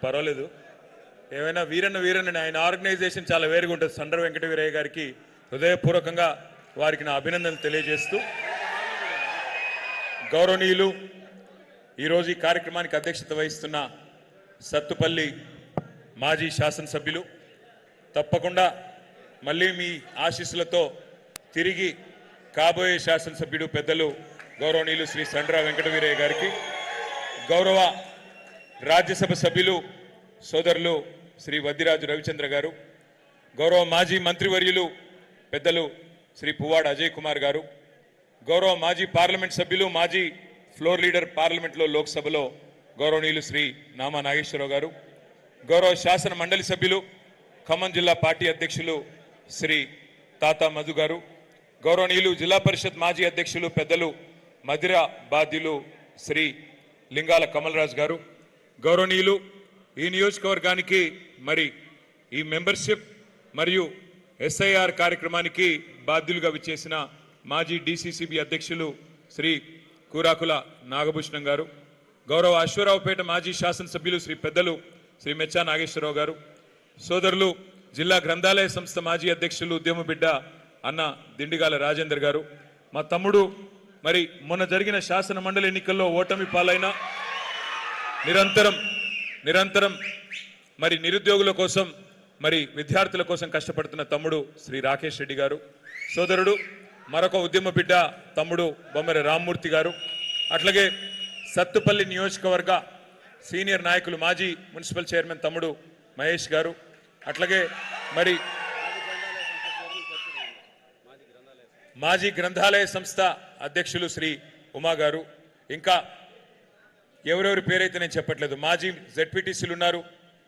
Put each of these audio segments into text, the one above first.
పర్వాలేదు. ఏమైనా వీరన్న ఆయన ఆర్గనైజేషన్ చాలా వేరుగా ఉంటుంది. సండ్ర వెంకట వీరయ్య గారికి హృదయపూర్వకంగా వారికి నా అభినందనలు తెలియజేస్తూ, గౌరవనీయులు ఈరోజు ఈ కార్యక్రమానికి అధ్యక్షత వహిస్తున్న సత్తుపల్లి మాజీ శాసనసభ్యులు, తప్పకుండా మళ్ళీ మీ ఆశీస్సులతో తిరిగి కాబోయే శాసనసభ్యుడు పెద్దలు గౌరవనీయులు శ్రీ సండ్ర వెంకట వీరయ్య గారికి, గౌరవ రాజ్యసభ సభ్యులు సోదరులు శ్రీ వద్దిరాజు రవిచంద్ర గారు, గౌరవ మాజీ మంత్రివర్యులు పెద్దలు శ్రీ పువ్వాడ అజయ్ కుమార్ గారు, గౌరవ మాజీ పార్లమెంట్ సభ్యులు మాజీ ఫ్లోర్ లీడర్ పార్లమెంట్లో లోక్సభలో గౌరవనీయులు శ్రీ నామా నాగేశ్వరరావు గారు, గౌరవ శాసన మండలి సభ్యులు ఖమ్మం జిల్లా పార్టీ అధ్యక్షులు శ్రీ తాతా మధు గారు, గౌరవనీయులు జిల్లా పరిషత్ మాజీ అధ్యక్షులు పెద్దలు మధిర బాధ్యులు శ్రీ లింగాల కమలరాజు గారు, గౌరవనీయులు ఈ నియోజకవర్గానికి మరి ఈ మెంబర్షిప్ మరియు ఎస్ఐఆర్ కార్యక్రమానికి బాధ్యులుగా విచ్చేసిన మాజీ డిసిసిబి అధ్యక్షులు శ్రీ కూరాకుల నాగభూషణం గారు, గౌరవ అశ్వరావుపేట మాజీ శాసనసభ్యులు శ్రీ పెద్దలు శ్రీ మెచ్చా నాగేశ్వరరావు గారు, సోదరులు జిల్లా గ్రంథాలయ సంస్థ మాజీ అధ్యక్షులు ఉద్యమ బిడ్డ అన్న దిండిగాల రాజేందర్ గారు, మా తమ్ముడు మరి మొన్న జరిగిన శాసన మండలి ఎన్నికల్లో ఓటమి పాలైన నిరంతరం మరి నిరుద్యోగుల కోసం మరి విద్యార్థుల కోసం కష్టపడుతున్న తమ్ముడు శ్రీ రాకేష్ రెడ్డి గారు, సోదరుడు మరొక ఉద్యమ బిడ్డ తమ్ముడు బొమ్మరి రామ్మూర్తి గారు, అట్లాగే సత్తుపల్లి నియోజకవర్గ సీనియర్ నాయకులు మాజీ మున్సిపల్ చైర్మన్ తమ్ముడు మహేష్ గారు, అట్లాగే మరి మాజీ గ్రంథాలయ సంస్థ అధ్యక్షులు శ్రీ ఉమా గారు, ఇంకా ఎవరెవరి పేరైతే నేను చెప్పట్లేదు, మాజీ జెడ్పీటీసీలు ఉన్నారు,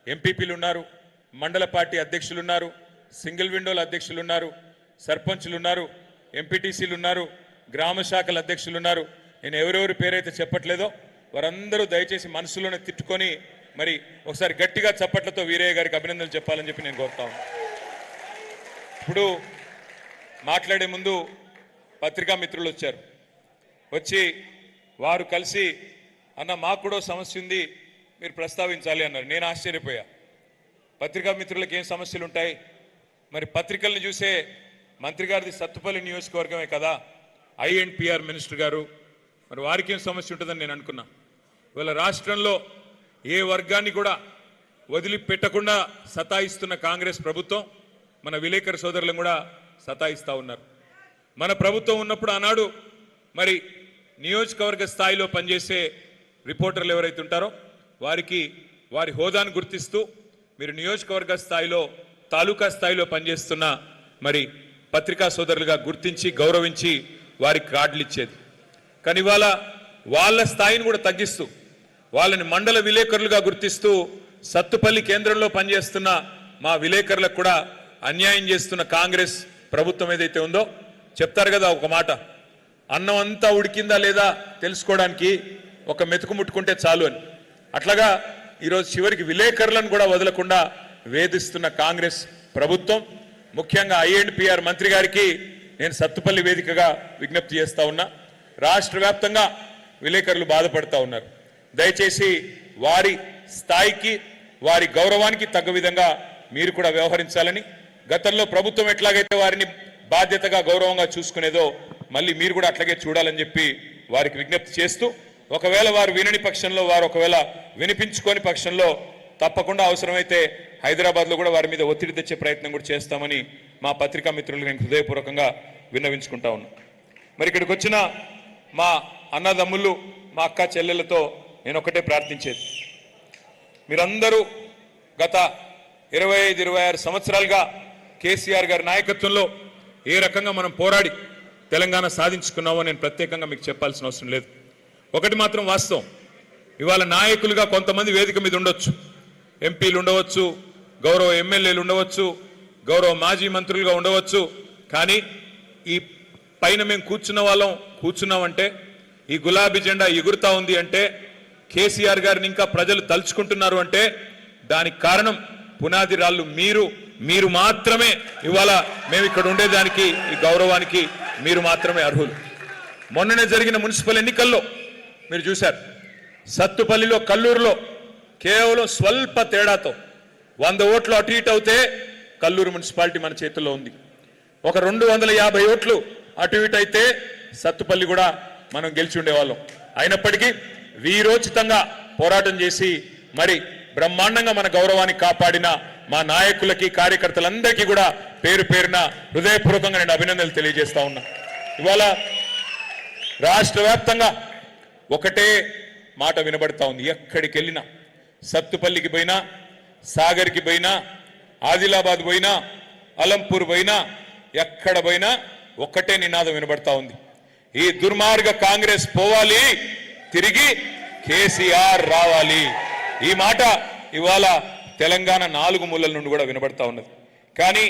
ఎంపీపీలు ఉన్నారు, మండల పార్టీ అధ్యక్షులు ఉన్నారు, సింగిల్ విండోల అధ్యక్షులు ఉన్నారు, సర్పంచులు ఉన్నారు, ఎంపీటీసీలు ఉన్నారు, గ్రామ శాఖల అధ్యక్షులు ఉన్నారు. నేను ఎవరెవరి పేరైతే చెప్పట్లేదో వారందరూ దయచేసి మనసులోనే తిట్టుకొని మరి ఒకసారి గట్టిగా చప్పట్లతో వీరయ్య గారికి అభినందనలు చెప్పాలని చెప్పి నేను కోరుతాను. ఇప్పుడు మాట్లాడే ముందు పత్రికా మిత్రులు వచ్చారు. వచ్చి వారు కలిసి అన్న మాకు కూడా సమస్య ఉంది మీరు ప్రస్తావించాలి అన్నారు. నేను ఆశ్చర్యపోయా. పత్రికా మిత్రులకు ఏం సమస్యలు ఉంటాయి? మరి పత్రికల్ని చూసే మంత్రి గారిది సత్తుపల్లి నియోజకవర్గమే కదా, ఐఎండ్పిఆర్ మినిస్టర్ గారు, మరి వారికి ఏం సమస్య ఉంటుందని నేను అనుకున్నా. ఇవాళ రాష్ట్రంలో ఏ వర్గాన్ని కూడా వదిలిపెట్టకుండా సతాయిస్తున్న కాంగ్రెస్ ప్రభుత్వం మన విలేకరు సోదరులను కూడా సతాయిస్తూ ఉన్నారు. మన ప్రభుత్వం ఉన్నప్పుడు ఆనాడు మరి నియోజకవర్గ స్థాయిలో పనిచేసే రిపోర్టర్లు ఎవరైతే ఉంటారో వారికి వారి హోదాను గుర్తిస్తూ మీరు నియోజకవర్గ స్థాయిలో తాలూకా స్థాయిలో పనిచేస్తున్న మరి పత్రికా సోదరులుగా గుర్తించి గౌరవించి వారికి కార్డులు ఇచ్చేది. కానీ ఇవాళ వాళ్ళ స్థాయిని కూడా తగ్గిస్తూ వాళ్ళని మండల విలేకరులుగా గుర్తిస్తూ సత్తుపల్లి కేంద్రంలో పనిచేస్తున్న మా విలేకరులకు కూడా అన్యాయం చేస్తున్న కాంగ్రెస్ ప్రభుత్వం ఏదైతే ఉందో, చెప్తారు కదా ఒక మాట, అన్నం అంతా ఉడికిందా లేదా తెలుసుకోవడానికి ఒక మెతుకు ముట్టుకుంటే చాలు అని. అట్లాగా ఈరోజు చివరికి విలేకరులను కూడా వదలకుండా వేధిస్తున్న కాంగ్రెస్ ప్రభుత్వం, ముఖ్యంగా ఐఎండ్పిఆర్ మంత్రి గారికి నేను సత్తుపల్లి వేదికగా విజ్ఞప్తి చేస్తా ఉన్నా. రాష్ట్ర వ్యాప్తంగా విలేకరులు బాధపడతా ఉన్నారు. దయచేసి వారి స్థాయికి వారి గౌరవానికి తగ్గ విధంగా మీరు కూడా వ్యవహరించాలని, గతంలో ప్రభుత్వం ఎట్లాగైతే వారిని బాధ్యతగా గౌరవంగా చూసుకునేదో మళ్ళీ మీరు కూడా అట్లాగే చూడాలని చెప్పి వారికి విజ్ఞప్తి చేస్తూ, ఒకవేళ వారు వినని పక్షంలో, వారు ఒకవేళ వినిపించుకోని పక్షంలో తప్పకుండా అవసరమైతే హైదరాబాద్లో కూడా వారి మీద ఒత్తిడి తెచ్చే ప్రయత్నం కూడా చేస్తామని మా పత్రికా మిత్రులకు నేను హృదయపూర్వకంగా విన్నవించుకుంటా ఉన్నా. మరి ఇక్కడికి వచ్చిన మా అన్నదమ్ముళ్ళు, మా అక్క చెల్లెలతో నేను ఒకటే ప్రార్థించేది, మీరందరూ గత 25-26 సంవత్సరాలుగా కేసీఆర్ గారి నాయకత్వంలో ఏ రకంగా మనం పోరాడి తెలంగాణ సాధించుకున్నామో నేను ప్రత్యేకంగా మీకు చెప్పాల్సిన అవసరం లేదు. ఒకటి మాత్రం వాస్తవం, ఇవాళ నాయకులుగా కొంతమంది వేదిక మీద ఉండొచ్చు, ఎంపీలు ఉండవచ్చు, గౌరవ ఎమ్మెల్యేలు ఉండవచ్చు, గౌరవ మాజీ మంత్రులుగా ఉండవచ్చు. కానీ ఈ పైన మేము కూర్చున్నామంటే, ఈ గులాబీ జెండా ఎగురుతా ఉంది అంటే, కేసీఆర్ గారిని ఇంకా ప్రజలు తలుచుకుంటున్నారు అంటే దానికి కారణం పునాది రాళ్ళు మీరు మాత్రమే. ఇవాళ మేము ఇక్కడ ఉండేదానికి, ఈ గౌరవానికి మీరు మాత్రమే అర్హులు. మొన్ననే జరిగిన మున్సిపల్ ఎన్నికల్లో మీరు చూశారు, సత్తుపల్లిలో, కల్లూరులో కేవలం స్వల్ప తేడాతో 100 ఓట్లు అటు ఇటు అవుతే కల్లూరు మున్సిపాలిటీ మన చేతుల్లో ఉంది. ఒక 250 ఓట్లు అటు ఇటు అయితే సత్తుపల్లి కూడా మనం గెలిచి ఉండేవాళ్ళం. అయినప్పటికీ వీరోచితంగా పోరాటం చేసి మరి బ్రహ్మాండంగా మన గౌరవాన్ని కాపాడిన మా నాయకులకి కార్యకర్తలందరికీ కూడా పేరు పేరున హృదయపూర్వకంగా నేను అభినందనలు తెలియజేస్తా ఉన్నా. ఇవాళ రాష్ట్ర వ్యాప్తంగా ఒకటే మాట వినబడతా ఉంది. ఎక్కడికి వెళ్ళినా, సత్తుపల్లికి పోయినా, సాగర్కి పోయినా, ఆదిలాబాద్ పోయినా, అలంపూర్ పోయినా, ఎక్కడ పోయినా ఒక్కటే నినాదం వినబడతా ఉంది. ఈ దుర్మార్గ కాంగ్రెస్ పోవాలి, తిరిగి కేసీఆర్ రావాలి. ఈ మాట ఇవాళ తెలంగాణ 4 మూలల నుండి కూడా వినబడతా ఉన్నది. కానీ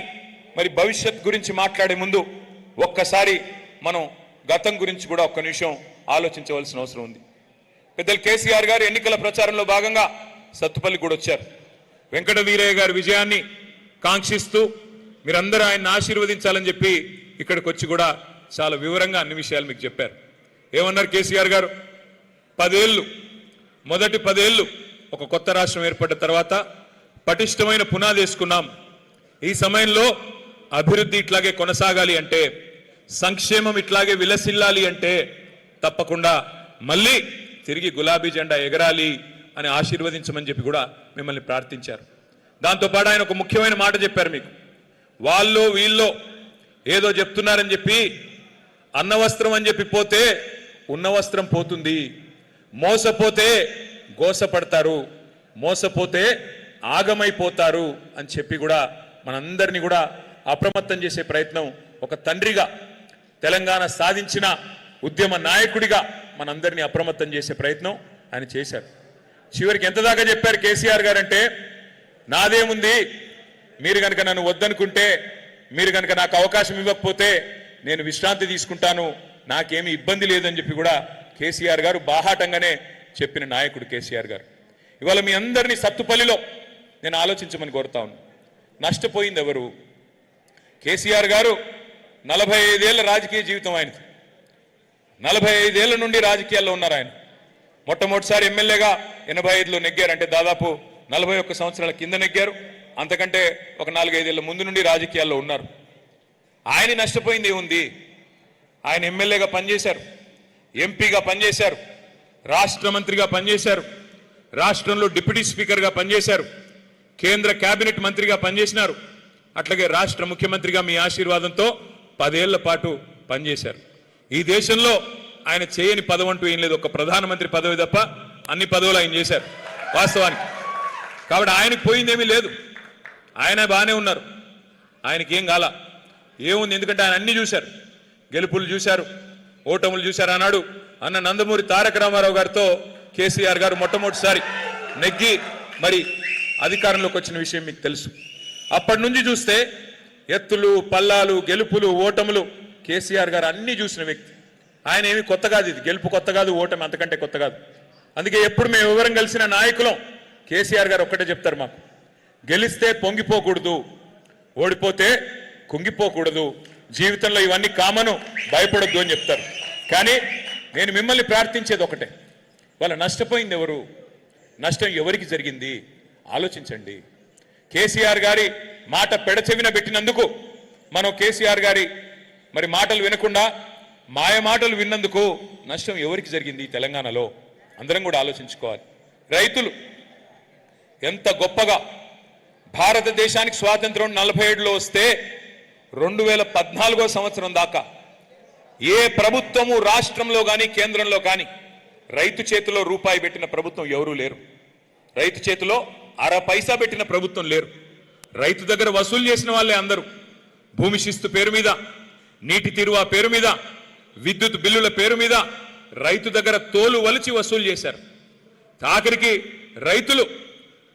మరి భవిష్యత్ గురించి మాట్లాడే ముందు ఒక్కసారి మనం గతం గురించి కూడా ఒక్క నిమిషం ఆలోచించవలసిన అవసరం ఉంది. పెద్దలు కేసీఆర్ గారు ఎన్నికల ప్రచారంలో భాగంగా సత్తుపల్లి కూడా వచ్చారు. వెంకట వీరయ్య గారి విజయాన్ని కాంక్షిస్తూ మీరందరూ ఆయన్ని ఆశీర్వదించాలని చెప్పి ఇక్కడికి వచ్చి కూడా చాలా వివరంగా అన్ని విషయాలు మీకు చెప్పారు. ఏమన్నారు కేసీఆర్ గారు? 10 ఏళ్ళు, మొదటి 10 ఏళ్ళు ఒక కొత్త రాష్ట్రం ఏర్పడ్డ తర్వాత పటిష్టమైన పునాది వేసుకున్నాం. ఈ సమయంలో అభివృద్ధి ఇట్లాగే కొనసాగాలి అంటే, సంక్షేమం ఇట్లాగే విలసిల్లాలి అంటే తప్పకుండా మళ్ళీ తిరిగి గులాబీ జెండా ఎగరాలి అని ఆశీర్వదించమని చెప్పి కూడా మిమ్మల్ని ప్రార్థించారు. దాంతోపాటు ఆయన ఒక ముఖ్యమైన మాట చెప్పారు మీకు. వాళ్ళు వీళ్ళు ఏదో చెప్తున్నారని చెప్పి అన్నవస్త్రం అని చెప్పి పోతే ఉన్న వస్త్రం పోతుంది, మోసపోతే గోసపడతారు, మోసపోతే ఆగమైపోతారు అని చెప్పి కూడా మనందరినీ కూడా అప్రమత్తం చేసే ప్రయత్నం ఒక తండ్రిగా, తెలంగాణ సాధించిన ఉద్యమ నాయకుడిగా మనందరినీ అప్రమత్తం చేసే ప్రయత్నం ఆయన చేశారు. చివరికి ఎంత దాకా చెప్పారు కేసీఆర్ గారు అంటే, నాదేముంది, మీరు కనుక నన్ను వద్దనుకుంటే, మీరు కనుక నాకు అవకాశం ఇవ్వకపోతే నేను విశ్రాంతి తీసుకుంటాను, నాకేమీ ఇబ్బంది లేదని చెప్పి కూడా కేసీఆర్ గారు బాహాటంగానే చెప్పిన నాయకుడు కేసీఆర్ గారు. ఇవాళ మీ అందరినీ సత్తుపల్లిలో నేను ఆలోచించమని కోరుతా ఉన్నాను. నష్టపోయింది ఎవరు? కేసీఆర్ గారు 45 ఏళ్ల రాజకీయ జీవితం ఆయనది. 45 ఏళ్ల నుండి రాజకీయాల్లో ఉన్నారు ఆయన. మొట్టమొదటిసారి ఎమ్మెల్యేగా 85లో నెగ్గారు, అంటే దాదాపు 41 సంవత్సరాల కింద నెగ్గారు. అంతకంటే ఒక 4-5 ఏళ్ల ముందు నుండి రాజకీయాల్లో ఉన్నారు. ఆయన నష్టపోయింది ఏముంది? ఆయన ఎమ్మెల్యేగా పనిచేశారు, ఎంపీగా పనిచేశారు, రాష్ట్ర మంత్రిగా పనిచేశారు, రాష్ట్రంలో డిప్యూటీ స్పీకర్గా పనిచేశారు, కేంద్ర కేబినెట్ మంత్రిగా పనిచేసినారు, అట్లాగే రాష్ట్ర ముఖ్యమంత్రిగా మీ ఆశీర్వాదంతో 10 ఏళ్ల పాటు పనిచేశారు. ఈ దేశంలో ఆయన చేయని పదవి అంటూ ఏం లేదు. ఒక ప్రధానమంత్రి పదవి తప్ప అన్ని పదవులు ఆయన చేశారు వాస్తవానికి. కాబట్టి ఆయనకు పోయిందేమీ లేదు, ఆయన బాగానే ఉన్నారు, ఆయనకి ఏం కాల ఏముంది. ఎందుకంటే ఆయన అన్ని చూశారు, గెలుపులు చూశారు, ఓటములు చూశారు. అన్నాడు అన్న నందమూరి తారక రామారావు గారితో కేసీఆర్ గారు మొట్టమొదటిసారి నెగ్గి మరి అధికారంలోకి వచ్చిన విషయం మీకు తెలుసు. అప్పటి నుంచి చూస్తే ఎత్తులు పల్లాలు, గెలుపులు ఓటములు కేసీఆర్ గారు అన్ని చూసిన వ్యక్తి. ఆయన ఏమి కొత్త కాదు, ఇది గెలుపు కొత్త కాదు, ఓటమి అంతకంటే కొత్త కాదు. అందుకే ఎప్పుడు మేము వివరం కలిసిన నాయకులం కేసీఆర్ గారు ఒక్కటే చెప్తారు, మాకు గెలిస్తే పొంగిపోకూడదు, ఓడిపోతే కుంగిపోకూడదు, జీవితంలో ఇవన్నీ కామను, భయపడొద్దు అని చెప్తారు. కానీ నేను మిమ్మల్ని ప్రార్థించేది ఒకటే, వాళ్ళ నష్టపోయింది ఎవరు? నష్టం ఎవరికి జరిగింది ఆలోచించండి. కేసీఆర్ గారి మాట పెడచెవిన పెట్టినందుకు, మనం కేసీఆర్ గారి మరి మాటలు వినకుండా మాయ మాటలు విన్నందుకు నష్టం ఎవరికి జరిగింది తెలంగాణలో? అందరం కూడా ఆలోచించుకోవాలి. రైతులు ఎంత గొప్పగా భారతదేశానికి స్వాతంత్రం 47లో వస్తే 2014వ సంవత్సరం దాకా ఏ ప్రభుత్వము రాష్ట్రంలో కానీ కేంద్రంలో కానీ రైతు చేతిలో రూపాయి పెట్టిన ప్రభుత్వం ఎవరూ లేరు. రైతు చేతిలో అర పైసా పెట్టిన ప్రభుత్వం లేరు. రైతు దగ్గర వసూలు చేసిన వాళ్ళే అందరూ. భూమి శిస్తు పేరు మీద, నీటి తీరువా పేరు మీద, విద్యుత్ బిల్లుల పేరు మీద రైతు దగ్గర తోలు వలిచి వసూలు చేశారు. ఆఖరికి రైతులు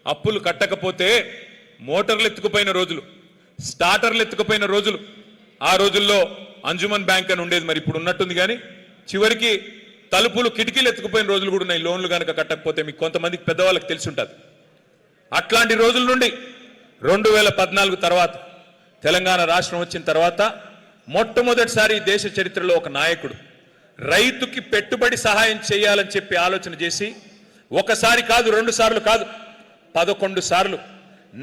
అప్పులు కట్టకపోతే మోటార్లు ఎత్తుకుపోయిన రోజులు, స్టార్టర్లు ఎత్తుకుపోయిన రోజులు. ఆ రోజుల్లో అంజుమన్ బ్యాంక్ అని ఉండేది, మరి ఇప్పుడు ఉన్నట్టుంది. కానీ చివరికి తలుపులు కిటికీలు ఎత్తుకుపోయిన రోజులు కూడా ఉన్నాయి, లోన్లు కనుక కట్టకపోతే. మీకు కొంతమందికి పెద్దవాళ్ళకి తెలిసి ఉంటుంది. అట్లాంటి రోజుల నుండి 2014 తర్వాత తెలంగాణ రాష్ట్రం వచ్చిన తర్వాత మొట్టమొదటిసారి దేశ చరిత్రలో ఒక నాయకుడు రైతుకి పెట్టుబడి సహాయం చేయాలని చెప్పి ఆలోచన చేసి, ఒకసారి కాదు, 2 సార్లు కాదు, 11 సార్లు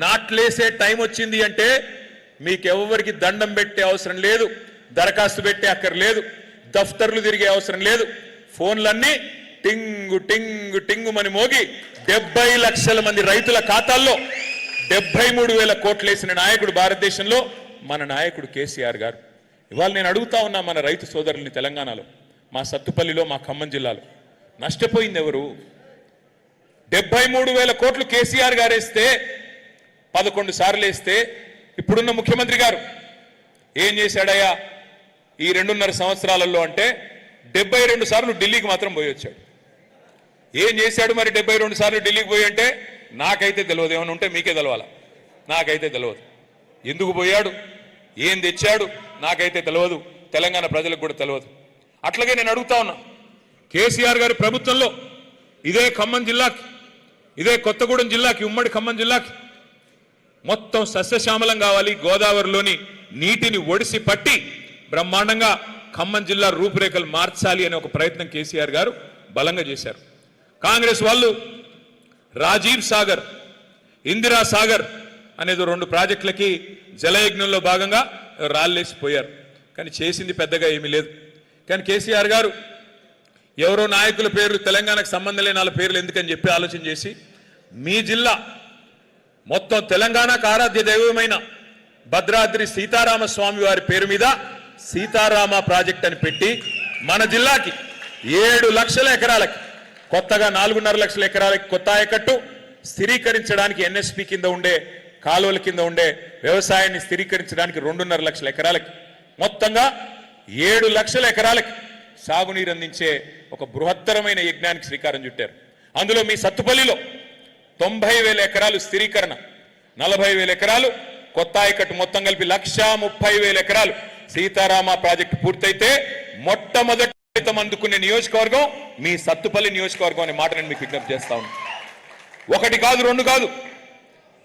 నాట్లేసే టైం వచ్చింది అంటే మీకెవ్వరికి దండం పెట్టే అవసరం లేదు, దరఖాస్తు పెట్టే అక్కర్లేదు, దఫ్తర్లు తిరిగే అవసరం లేదు. ఫోన్లన్నీ టింగు టింగు టింగుమని మోగి 70 లక్షల మంది రైతుల ఖాతాల్లో 73,000 కోట్లు వేసిన నాయకుడు భారతదేశంలో మన నాయకుడు కేసీఆర్ గారు. ఇవాళ నేను అడుగుతా ఉన్నా మన రైతు సోదరుల్ని, తెలంగాణలో మా సత్తుపల్లిలో మా ఖమ్మం జిల్లాలో నష్టపోయింది ఎవరు? 73,000 కోట్లు కేసీఆర్ గారు వేస్తే 11 సార్లు వేస్తే ఇప్పుడున్న ముఖ్యమంత్రి గారు ఏం చేశాడయ్యా ఈ 2.5 సంవత్సరాలలో అంటే 72 సార్లు ఢిల్లీకి మాత్రం పోయి వచ్చాడు. ఏం చేశాడు మరి 72 సార్లు ఢిల్లీకి పోయి అంటే? నాకైతే తెలియదు, ఏమైనా ఉంటే మీకే తెలవాలా, నాకైతే తెలియదు. ఎందుకు పోయాడు, ఏం తెచ్చాడు నాకైతే తెలియదు, తెలంగాణ ప్రజలకు కూడా తెలియదు. అట్లాగే నేను అడుగుతా ఉన్నా, కేసీఆర్ గారి ప్రభుత్వంలో ఇదే ఖమ్మం జిల్లాకి, ఇదే కొత్తగూడెం జిల్లాకి, ఉమ్మడి ఖమ్మం జిల్లాకి మొత్తం సస్యశ్యామలం కావాలి, గోదావరిలోని నీటిని ఒడిసి పట్టి బ్రహ్మాండంగా ఖమ్మం జిల్లా రూపురేఖలు మార్చాలి అనే ఒక ప్రయత్నం కేసీఆర్ గారు బలంగా చేశారు. కాంగ్రెస్ వాళ్ళు రాజీవ్ సాగర్, ఇందిరా సాగర్ అనేది 2 ప్రాజెక్టులకి జలయజ్ఞంలో భాగంగా రాళ్ళేసిపోయారు. కానీ చేసింది పెద్దగా ఏమీ లేదు. కానీ కేసీఆర్ గారు ఎవరో నాయకుల పేర్లు, తెలంగాణకు సంబంధం లేని వాళ్ళ పేర్లు ఎందుకని చెప్పి ఆలోచన చేసి మీ జిల్లా మొత్తం తెలంగాణకు ఆరాధ్య దైవమైన భద్రాద్రి సీతారామ స్వామి వారి పేరు మీద సీతారామ ప్రాజెక్ట్ అని పెట్టి మన జిల్లాకి 7 లక్షల ఎకరాలకి, కొత్తగా 4.5 లక్షల ఎకరాలకి కొత్త ఆయకట్టు స్థిరీకరించడానికి ఎన్ఎస్పి కింద ఉండే కాలువల కింద ఉండే వ్యవసాయాన్ని స్థిరీకరించడానికి 2.5 లక్షల ఎకరాలకి, మొత్తంగా 7 లక్షల ఎకరాలకి సాగునీరు అందించే ఒక బృహత్తరమైన యజ్ఞానికి శ్రీకారం చుట్టారు. అందులో మీ సత్తుపల్లిలో 90,000 ఎకరాలు స్థిరీకరణ, 40,000 ఎకరాలు కొత్త ఆయకట్టు, మొత్తం కలిపి 130,000 ఎకరాలు సీతారామ ప్రాజెక్టు పూర్తయితే మొట్టమొదటి అందుకునే నియోజకవర్గం మీ సత్తుపల్లి నియోజకవర్గం అనే మాట నేను మీకు విజ్ఞప్తి చేస్తా ఉన్నాను. 1 కాదు 2 కాదు,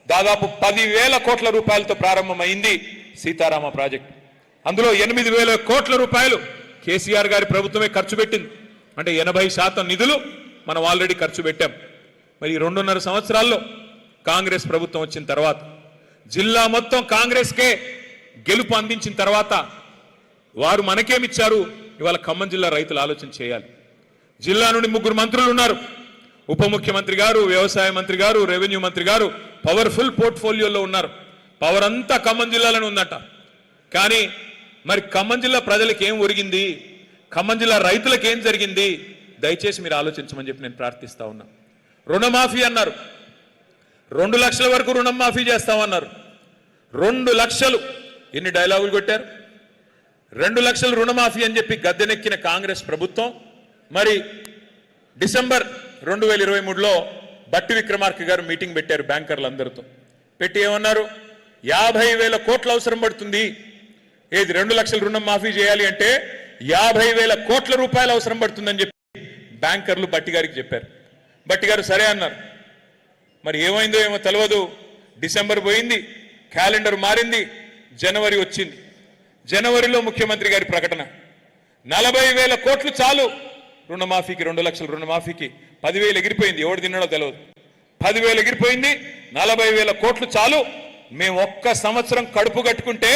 దాదాపు 10,000 కోట్ల రూపాయలతో ప్రారంభమైంది సీతారామ ప్రాజెక్టు. అందులో 8,000 కోట్ల రూపాయలు కేసీఆర్ గారి ప్రభుత్వమే ఖర్చు పెట్టింది. అంటే 80% నిధులు మనం ఆల్రెడీ ఖర్చు పెట్టాం. మరి 2.5 సంవత్సరాల్లో కాంగ్రెస్ ప్రభుత్వం వచ్చిన తర్వాత, జిల్లా మొత్తం కాంగ్రెస్కే గెలుపు అందించిన తర్వాత వారు మనకేమిచ్చారు? ఇవాళ ఖమ్మం జిల్లా రైతులు ఆలోచన చేయాలి. జిల్లా నుండి 3 మంత్రులు ఉన్నారు, ఉప ముఖ్యమంత్రి గారు, వ్యవసాయ మంత్రి గారు, రెవెన్యూ మంత్రి గారు, పవర్ఫుల్ పోర్ట్ఫోలియోలో ఉన్నారు. పవర్ అంతా ఖమ్మం జిల్లాలోనే ఉందట. కానీ మరి ఖమ్మం జిల్లా ప్రజలకు ఏం ఒరిగింది, ఖమ్మం జిల్లా రైతులకు ఏం జరిగింది? దయచేసి మీరు ఆలోచించమని చెప్పి నేను ప్రార్థిస్తా ఉన్నా. రుణమాఫీ అన్నారు, 2 లక్షల వరకు రుణం మాఫీ చేస్తామన్నారు. 2 లక్షలు ఎన్ని డైలాగులు కొట్టారు? 2 లక్షల రుణమాఫీ అని చెప్పి గద్దెనెక్కిన కాంగ్రెస్ ప్రభుత్వం మరి డిసెంబర్ 2023లో బట్టి విక్రమార్క గారు మీటింగ్ పెట్టారు బ్యాంకర్లందరితో. పెట్టి ఏమన్నారు? 50,000 కోట్లు అవసరం పడుతుంది. ఏది 2 లక్షల రుణం మాఫీ చేయాలి అంటే 50,000 కోట్ల రూపాయలు అవసరం పడుతుందని చెప్పి బ్యాంకర్లు బట్టి గారికి చెప్పారు. బట్టి గారు సరే అన్నారు. మరి ఏమైందో ఏమో తెలియదు. డిసెంబర్ పోయింది, క్యాలెండర్ మారింది, జనవరి వచ్చింది. జనవరిలో ముఖ్యమంత్రి గారి ప్రకటన 40,000 కోట్లు చాలు రుణమాఫీకి, 2 లక్షల రుణమాఫీకి. 10,000 ఎగిరిపోయింది, ఎవడు తిన్నాడో తెలియదు. 10,000 ఎగిరిపోయింది, 40,000 కోట్లు చాలు, మేము 1 సంవత్సరం కడుపు కట్టుకుంటే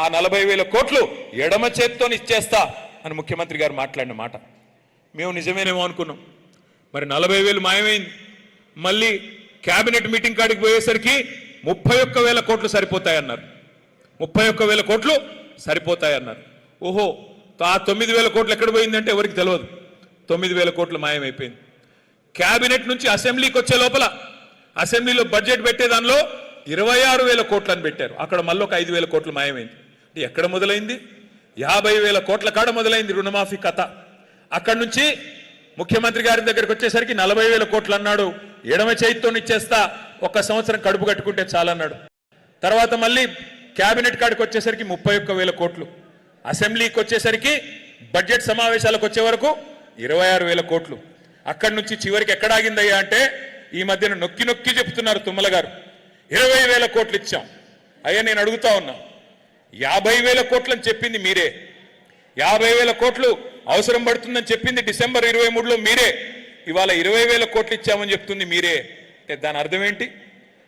ఆ 40,000 కోట్లు ఎడమ చేత్తో ఇచ్చేస్తా అని ముఖ్యమంత్రి గారు మాట్లాడిన మాట మేము నిజమేనేమో అనుకున్నాం. మరి 40,000 మాయమైంది. మళ్ళీ కేబినెట్ మీటింగ్ కాడికి పోయేసరికి 31,000 కోట్లు సరిపోతాయన్నారు. 31,000 కోట్లు సరిపోతాయన్నారు. ఓహో, ఆ 9,000 కోట్లు ఎక్కడ పోయిందంటే ఎవరికి తెలియదు. 9,000 కోట్లు మాయమైపోయింది. కేబినెట్ నుంచి అసెంబ్లీకి వచ్చే లోపల అసెంబ్లీలో బడ్జెట్ పెట్టే దానిలో 26,000 కోట్లు అని పెట్టారు. అక్కడ మళ్ళీ ఒక 5,000 కోట్లు మాయమైంది. ఎక్కడ మొదలైంది? 50,000 కోట్ల కాడ మొదలైంది రుణమాఫీ కథ. అక్కడి నుంచి ముఖ్యమంత్రి గారి దగ్గరికి వచ్చేసరికి 40,000 కోట్లు అన్నాడు. ఎడమ చేతితో ఇచ్చేస్తా, 1 సంవత్సరం కడుపు కట్టుకుంటే చాలన్నాడు. తర్వాత మళ్ళీ కేబినెట్ కాడికి వచ్చేసరికి 31,000 కోట్లు. అసెంబ్లీకి వచ్చేసరికి బడ్జెట్ సమావేశాలకు వచ్చే వరకు 26,000 కోట్లు. అక్కడి నుంచి చివరికి ఎక్కడ ఆగిందయ్యా అంటే ఈ మధ్యన నొక్కి నొక్కి చెప్తున్నారు తుమ్మల గారు, 20,000 కోట్లు ఇచ్చాం. అయ్యా నేను అడుగుతా ఉన్నా, 50,000 కోట్లు అని చెప్పింది మీరే, 50,000 కోట్లు అవసరం పడుతుందని చెప్పింది డిసెంబర్ 23లో మీరే, ఇవాళ 20,000 కోట్లు ఇచ్చామని చెప్తుంది మీరే. అంటే దాని అర్థం ఏంటి?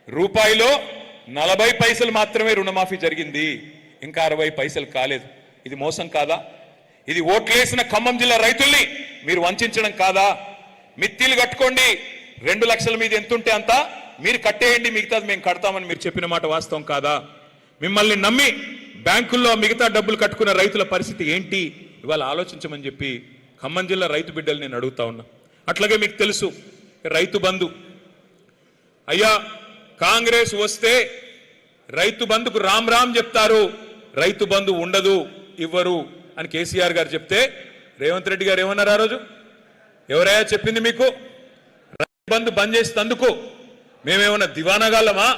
రూపాయిలో 40 పైసలు మాత్రమే రుణమాఫీ జరిగింది, ఇంకా 60 పైసలు కాలేదు. ఇది మోసం కాదా? ఇది ఓట్లేసిన ఖమ్మం జిల్లా రైతుల్ని మీరు వంచడం కాదా? మిత్తిలు కట్టుకోండి, 2 లక్షల మీద ఎంతుంటే అంత మీరు కట్టేయండి, మిగతాది మేము కడతామని మీరు చెప్పిన మాట వాస్తవం కాదా? మిమ్మల్ని నమ్మి బ్యాంకుల్లో మిగతా డబ్బులు కట్టుకున్న రైతుల పరిస్థితి ఏంటి ఇవాళ ఆలోచించమని చెప్పి ఖమ్మం జిల్లా రైతు బిడ్డలు నేను అడుగుతా ఉన్నా. అట్లాగే మీకు తెలుసు రైతు బంధు. అయ్యా కాంగ్రెస్ వస్తే రైతు బంధుకు రామ్ రామ్ చెప్తారు, రైతు బంధు ఉండదు, ఇవ్వరు అని కేసీఆర్ గారు చెప్తే రేవంత్ రెడ్డి గారు ఏమన్నారు ఆ రోజు? ఎవరయ్యా చెప్పింది మీకు రైతు బంధు బంద్ చేసేందుకు? మేమేమన్నా దివానగాళ్ళమా?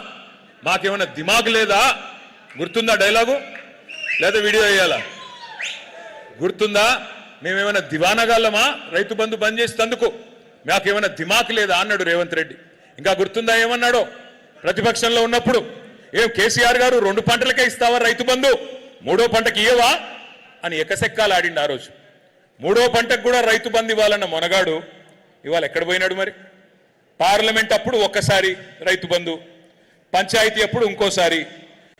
మాకేమన్నా దిమాగ్ లేదా? గుర్తుందా డైలాగు? లేదా వీడియో వేయాలా? గుర్తుందా? మేమేమైనా దివానగాళ్ళమా రైతు బంధు బంద్ చేసేందుకు? మాకేమైనా దిమాక్ లేదా అన్నాడు రేవంత్ రెడ్డి. ఇంకా గుర్తుందా ఏమన్నాడో ప్రతిపక్షంలో ఉన్నప్పుడు? ఏం కేసీఆర్ గారు 2 పంటలకే ఇస్తావా రైతు బంధు, 3వ పంటకి ఇయ్యవా అని ఎకసెక్కాలు ఆడిండు ఆ రోజు. 3వ పంటకు కూడా రైతు బంధు ఇవ్వాలన్న మొనగాడు ఇవాళ ఎక్కడ పోయినాడు మరి? పార్లమెంట్ అప్పుడు ఒక్కసారి రైతు బంధు, పంచాయతీ అప్పుడు ఇంకోసారి,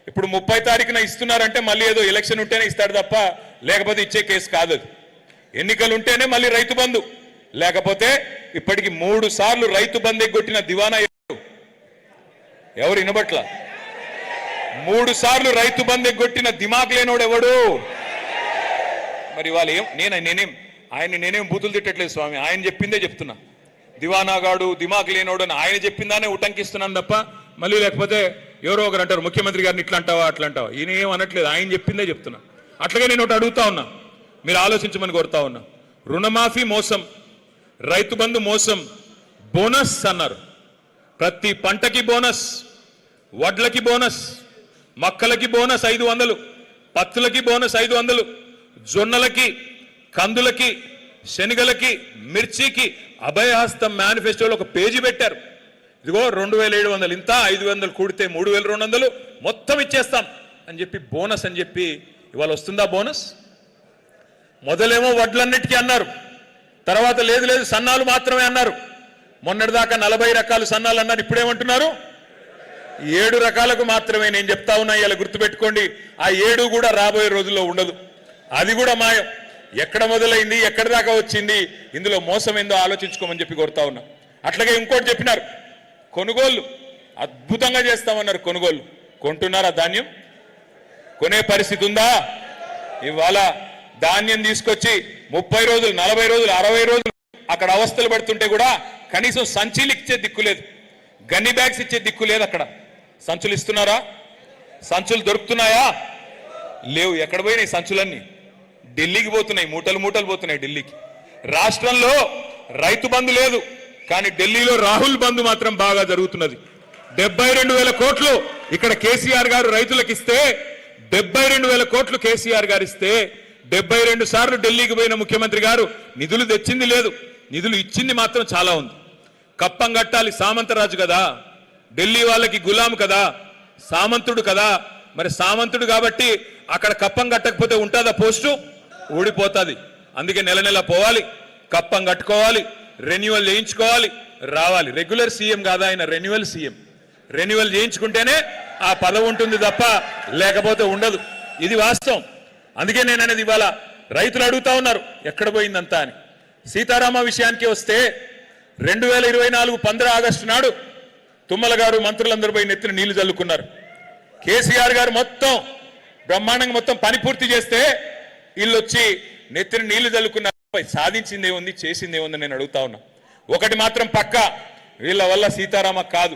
ఇప్పుడు 30 తారీఖున ఇస్తున్నారంటే మళ్ళీ ఏదో ఎలక్షన్ ఉంటేనే ఇస్తాడు తప్ప లేకపోతే ఇచ్చే కేసు కాదు. ఎన్నికలు ఉంటేనే మళ్ళీ రైతు బంధు, లేకపోతే ఇప్పటికి 3 సార్లు రైతు బంధు ఎగ్గొట్టిన దివానా ఎవరు వినబట్ల? 3 సార్లు రైతు బంధు ఎగ్గొట్టిన దిమాగ్ లేనోడు ఎవడు? మరి వాళ్ళు నేనేం బూతులు తిట్టట్లేదు స్వామి, ఆయన చెప్పిందే చెప్తున్నా. దివానాగాడు దిమాగ్ లేనోడు అని ఆయన చెప్పిందానే ఉటంకిస్తున్నాను తప్ప మళ్ళీ లేకపోతే ఎవరో ఒకరు అంటారు ముఖ్యమంత్రి గారిని ఇట్లా అంటావా అట్లా అంటావా. ఈయన ఏం అనట్లేదు, ఆయన చెప్పిందే చెప్తున్నా. అట్లాగే నేను ఒకటి అడుగుతా ఉన్నా, మీరు ఆలోచించమని కోరుతా ఉన్నా. రుణమాఫీ మోసం, రైతు బంధు మోసం, బోనస్ అన్నారు. ప్రతి పంటకి బోనస్, వడ్లకి బోనస్, మక్కలకి బోనస్ 500, పత్తులకి బోనస్ 500, జొన్నలకి, కందులకి, శనగలకి, మిర్చికి అభయహస్తం మేనిఫెస్టోలో ఒక పేజీ పెట్టారు. ఇదిగో 2700 ఇంత, 500 కూడితే 3200 మొత్తం ఇచ్చేస్తాం అని చెప్పి బోనస్ అని చెప్పి ఇవాళ వస్తుందా బోనస్? మొదలేమో వడ్లన్నిటికీ అన్నారు, తర్వాత లేదు లేదు సన్నాలు మాత్రమే అన్నారు. మొన్నటిదాకా 40 రకాలు సన్నాలు అన్నారు, ఇప్పుడేమంటున్నారు? 7 రకాలకు మాత్రమే. నేను చెప్తా ఉన్నా ఇలా గుర్తుపెట్టుకోండి, ఆ 7 కూడా రాబోయే రోజుల్లో ఉండదు, అది కూడా మాయం. ఎక్కడ మొదలైంది, ఎక్కడి దాకా వచ్చింది, ఇందులో మోసం ఏందో ఆలోచించుకోమని చెప్పి కోరుతా ఉన్నా. అట్లాగే ఇంకోటి చెప్పినారు, కొనుగోళ్లు అద్భుతంగా చేస్తామన్నారు. కొనుగోళ్లు కొంటున్నారా? ధాన్యం కొనే పరిస్థితి ఉందా? ఇవాళ ధాన్యం తీసుకొచ్చి 30 రోజులు, 40 రోజులు, 60 రోజులు అక్కడ అవస్థలు పడుతుంటే కూడా కనీసం సంచులు ఇచ్చే దిక్కు లేదు, గన్ని బ్యాగ్స్ ఇచ్చే దిక్కు లేదు. అక్కడ సంచులు ఇస్తున్నారా? సంచులు దొరుకుతున్నాయా? లేవు. ఎక్కడ పోయినాయి సంచులన్నీ? ఢిల్లీకి పోతున్నాయి, మూటలు మూటలు పోతున్నాయి ఢిల్లీకి. రాష్ట్రంలో రైతు బంధు లేదు, కానీ ఢిల్లీలో రాహుల్ బంధు మాత్రం బాగా జరుగుతున్నది. 72,000 కోట్లు ఇక్కడ కేసీఆర్ గారు రైతులకు ఇస్తే, 72,000 కోట్లు కేసీఆర్ గారు ఇస్తే 72 సార్లు ఢిల్లీకి పోయిన ముఖ్యమంత్రి గారు నిధులు తెచ్చింది లేదు, నిధులు ఇచ్చింది మాత్రం చాలా ఉంది. కప్పం కట్టాలి, సామంతరాజు కదా, ఢిల్లీ వాళ్ళకి గులాం కదా, సామంతుడు కదా. మరి సామంతుడు కాబట్టి అక్కడ కప్పం కట్టకపోతే ఉంటుందా? పోస్టు ఊడిపోతుంది. అందుకే నెల నెల పోవాలి, కప్పం కట్టుకోవాలి, రెన్యువల్ చేయించుకోవాలి, రావాలి. రెగ్యులర్ సీఎం కాదా ఆయన, రెన్యువల్ సీఎం. రెన్యువల్ చేయించుకుంటేనే ఆ పదవి ఉంటుంది తప్ప లేకపోతే ఉండదు. ఇది వాస్తవం. అందుకే నేను అనేది ఇవాళ రైతులు అడుగుతా ఉన్నారు ఎక్కడ పోయిందంతా అని. సీతారామ విషయానికి వస్తే 2024 15 ఆగస్టు నాడు తుమ్మల గారు మంత్రులందరూ పోయి నెత్తిన నీళ్లు చల్లుకున్నారు. కేసీఆర్ గారు మొత్తం బ్రహ్మాండంగా మొత్తం పని పూర్తి చేస్తే వీళ్ళు వచ్చి నెత్తిన నీళ్లు చల్లుకున్నారు. సాధించింది ఏముంది, చేసింది ఏముంది నేను అడుగుతా ఉన్నా. ఒకటి మాత్రం పక్క, వీళ్ళ వల్ల సీతారామ కాదు,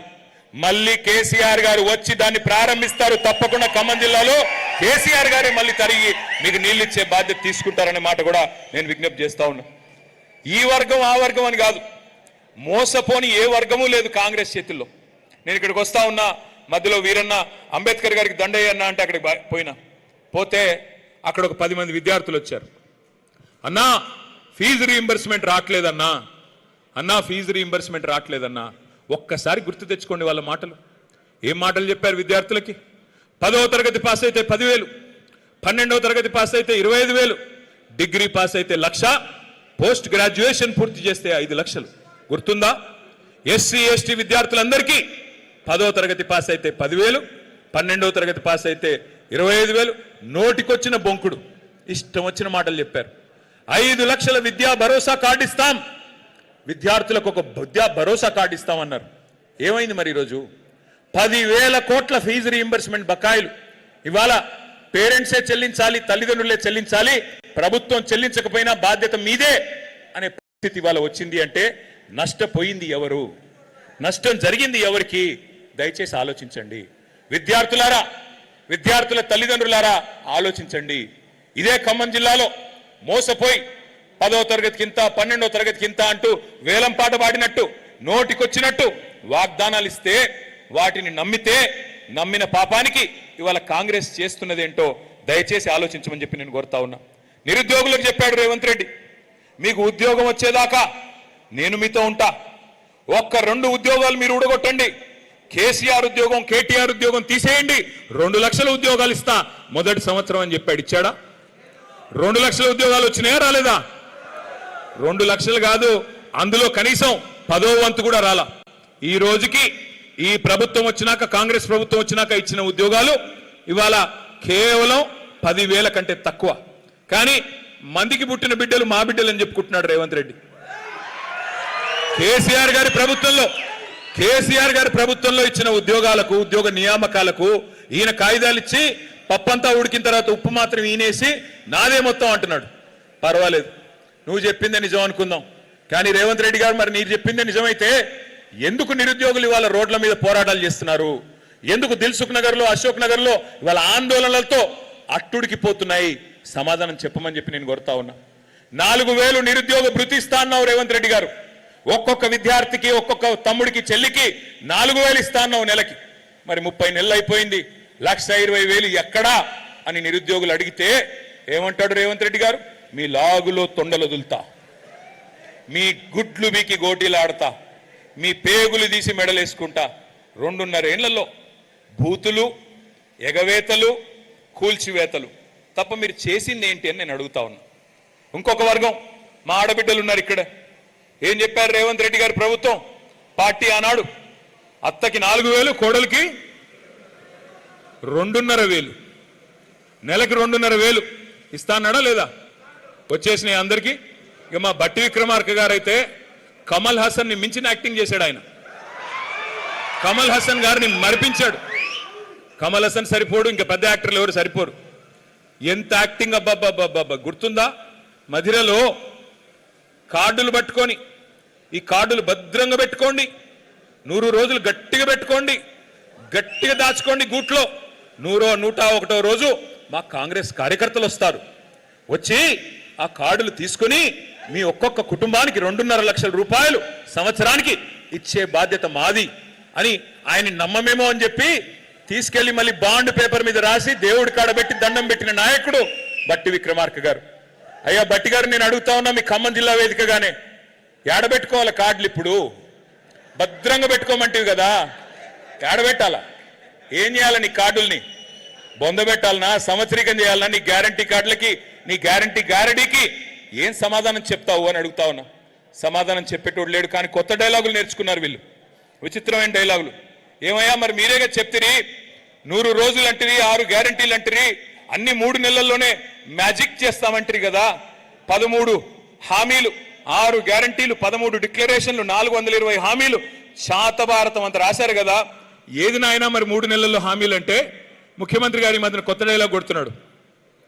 మళ్ళీ కేసీఆర్ గారు వచ్చి దాన్ని ప్రారంభిస్తారు. తప్పకుండా ఖమ్మం జిల్లాలో కేసీఆర్ గారే మళ్ళీ తరిగి మీకు నీళ్లు ఇచ్చే బాధ్యత తీసుకుంటారనే మాట కూడా నేను విజ్ఞప్తి చేస్తా ఉన్నా. ఈ వర్గం ఆ వర్గం అని కాదు, మోసపోని ఏ వర్గము లేదు కాంగ్రెస్ చేతుల్లో. నేను ఇక్కడికి వస్తా ఉన్నా, మధ్యలో వీరన్న అంబేద్కర్ గారికి దండయ్యన్న అంటే అక్కడికి పోతే అక్కడ ఒక 10 మంది విద్యార్థులు వచ్చారు. అన్నా ఫీజు రీయింబర్స్మెంట్ రావట్లేదన్నా, అన్నా ఫీజు రీయింబర్స్మెంట్ రావట్లేదన్నా. ఒక్కసారి గుర్తు తెచ్చుకోండి వాళ్ళ మాటలు. ఏం మాటలు చెప్పారు విద్యార్థులకి? 10వ తరగతి పాస్ అయితే 10,000, 12వ తరగతి పాస్ అయితే 25,000, డిగ్రీ పాస్ అయితే 1,00,000, పోస్ట్ గ్రాడ్యుయేషన్ పూర్తి చేస్తే 5 లక్షలు. గుర్తుందా? ఎస్సీ ఎస్టీ విద్యార్థులందరికీ 10వ తరగతి పాస్ అయితే 10,000, 12వ తరగతి పాస్ అయితే 25,000. నోటికొచ్చిన బొంకుడు ఇష్టం వచ్చిన మాటలు చెప్పారు. 5 లక్షల విద్యా భరోసా కార్డు ఇస్తాం, విద్యార్థులకు ఒక విద్యా భరోసా కార్డు ఇస్తామన్నారు. ఏమైంది మరి ఈరోజు? 10,000 కోట్ల ఫీజు రీయింబర్స్మెంట్ బకాయిలు ఇవాళ పేరెంట్సే చెల్లించాలి, తల్లిదండ్రులే చెల్లించాలి, ప్రభుత్వం చెల్లించకపోయినా బాధ్యత మీదే అనే పరిస్థితి ఇవాళ వచ్చింది అంటే నష్టపోయింది ఎవరు? నష్టం జరిగింది ఎవరికి? దయచేసి ఆలోచించండి. విద్యార్థులారా, విద్యార్థుల తల్లిదండ్రులారా ఆలోచించండి. ఇదే ఖమ్మం జిల్లాలో మోసపోయి 10వ తరగతికి ఇంత, 12వ తరగతికి ఇంత అంటూ వేలం పాట పాడినట్టు నోటికొచ్చినట్టు వాగ్దానాలు ఇస్తే వాటిని నమ్మిన పాపానికి ఇవాళ కాంగ్రెస్ చేస్తున్నదేంటో దయచేసి ఆలోచించమని చెప్పి నేను కోరుతా ఉన్నా. నిరుద్యోగులకు చెప్పాడు రేవంత్ రెడ్డి, మీకు ఉద్యోగం వచ్చేదాకా నేను మీతో ఉంటా, 1-2 ఉద్యోగాలు మీరు ఊడగొట్టండి, కేసీఆర్ ఉద్యోగం కేటీఆర్ ఉద్యోగం తీసేయండి, 2 లక్షల ఉద్యోగాలు ఇస్తా మొదటి సంవత్సరం అని చెప్పాడు. ఇచ్చాడా? 2 లక్షల ఉద్యోగాలు వచ్చినాయా రాలేదా? 2 లక్షలు కాదు, అందులో కనీసం 10వ వంతు కూడా రాలా. ఈ రోజుకి ఈ ప్రభుత్వం వచ్చినాక, కాంగ్రెస్ ప్రభుత్వం వచ్చినాక ఇచ్చిన ఉద్యోగాలు ఇవాళ కేవలం 10,000 కంటే తక్కువ. కానీ మందికి పుట్టిన బిడ్డలు మా బిడ్డలు అని చెప్పుకుంటున్నాడు రేవంత్ రెడ్డి. కేసీఆర్ గారి ప్రభుత్వంలో ఇచ్చిన ఉద్యోగాలకు, ఉద్యోగ నియామకాలకు ఈయన కాగితాలు ఇచ్చి పప్పంతా ఉడికిన తర్వాత ఉప్పు మాత్రం ఈనేసి నాదే మొత్తం అంటున్నాడు. పర్వాలేదు, నువ్వు చెప్పిందే నిజం అనుకుందాం. కానీ రేవంత్ రెడ్డి గారు, మరి మీరు చెప్పిందే నిజమైతే ఎందుకు నిరుద్యోగులు ఇవాళ రోడ్ల మీద పోరాటాలు చేస్తున్నారు? ఎందుకు దిల్సుఖ్ నగర్ లో, అశోక్ నగర్ లో ఇవాళ ఆందోళనలతో అట్టుడికి పోతున్నాయి? సమాధానం చెప్పమని చెప్పి నేను కోరుతా ఉన్నా. 4,000 నిరుద్యోగ భృతి ఇస్తా అన్నావు రేవంత్ రెడ్డి గారు. ఒక్కొక్క విద్యార్థికి, ఒక్కొక్క తమ్ముడికి, చెల్లికి 4,000 ఇస్తా అన్నావు నెలకి. మరి 30 నెలలు అయిపోయింది, 1,20,000 ఎక్కడా అని నిరుద్యోగులు అడిగితే ఏమంటాడు రేవంత్ రెడ్డి గారు? మీ లాగులో తొండలు వదులుతా, మీ గుడ్లు బీకి గోటీలు ఆడతా, మీ పేగులు తీసి మెడలేసుకుంటా. 2.5 ఏళ్లలో భూతులు, ఎగవేతలు, కూల్చివేతలు తప్ప మీరు చేసింది ఏంటి అని నేను అడుగుతా ఉన్నా. ఇంకొక వర్గం మా ఆడబిడ్డలు ఉన్నారు ఇక్కడ. ఏం చెప్పారు రేవంత్ రెడ్డి గారి ప్రభుత్వం? పార్టీ ఆనాడు అత్తకి 4,000, కోడలికి 2,500, నెలకి 2,500 ఇస్తా అన్నాడా లేదా? వచ్చేసినాయి అందరికీ. ఇక మా బట్టి విక్రమార్క గారు అయితే కమల్ హాసన్ ని మించిన యాక్టింగ్ చేశాడు. ఆయన కమల్ హాసన్ గారిని మరిపించాడు. కమల్ హాసన్ సరిపోడు, ఇంకా పెద్ద యాక్టర్లు ఎవరు సరిపోరు. ఎంత యాక్టింగ్! అబ్బాబ్బాబ్బా, గుర్తుందా? మధిరలో కార్డులు పట్టుకొని, ఈ కార్డులు భద్రంగా పెట్టుకోండి, 100 రోజులు గట్టిగా పెట్టుకోండి, గట్టిగా దాచుకోండి గూట్లో. 101వ రోజు మా కాంగ్రెస్ కార్యకర్తలు వస్తారు, వచ్చి ఆ కార్డులు తీసుకుని మీ ఒక్కొక్క కుటుంబానికి 2.5 లక్షల రూపాయలు సంవత్సరానికి ఇచ్చే బాధ్యత మాది అని ఆయన నమ్మమేమో అని చెప్పి తీసుకెళ్లి మళ్ళీ బాండ్ పేపర్ మీద రాసి దేవుడి కాడబెట్టి దండం పెట్టిన నాయకుడు బట్టి విక్రమార్క గారు. అయ్యా బట్టి గారు, నేను అడుగుతా ఉన్నా, మీ ఖమ్మం జిల్లా వేదికగానే ఏడబెట్టుకోవాలి కార్డులు? ఇప్పుడు భద్రంగా పెట్టుకోమంటివి కదా, ఏడబెట్టాలా? ఏం చేయాలా? నీ కార్డుల్ని బొందబెట్టాలనా, సంవత్సరీకం చేయాలనా? నీ గ్యారంటీ కార్డులకి, నీ గ్యారంటీ గ్యారంటీకి ఏం సమాధానం చెప్తావు అని అడుగుతా ఉన్నా. సమాధానం చెప్పేటోడు లేడు. కానీ కొత్త డైలాగులు నేర్చుకున్నారు వీళ్ళు, విచిత్రమైన డైలాగులు. ఏమయ్యా, మరి మీరేగా చెప్తిరి 100 రోజులు అంటిరి, 6 గ్యారంటీలు అంటిరి, అన్ని 3 నెలల్లోనే మ్యాజిక్ చేస్తామంటారు కదా. 13 హామీలు, 6 గ్యారంటీలు, 13 డిక్లరేషన్లు, 420 హామీలు, శాతభారతం అంత రాశారు కదా. ఏది నాయనా మరి 3 నెలల్లో హామీలు అంటే? ముఖ్యమంత్రి గారి మధ్యన కొత్త డైలాగ్ కొడుతున్నాడు.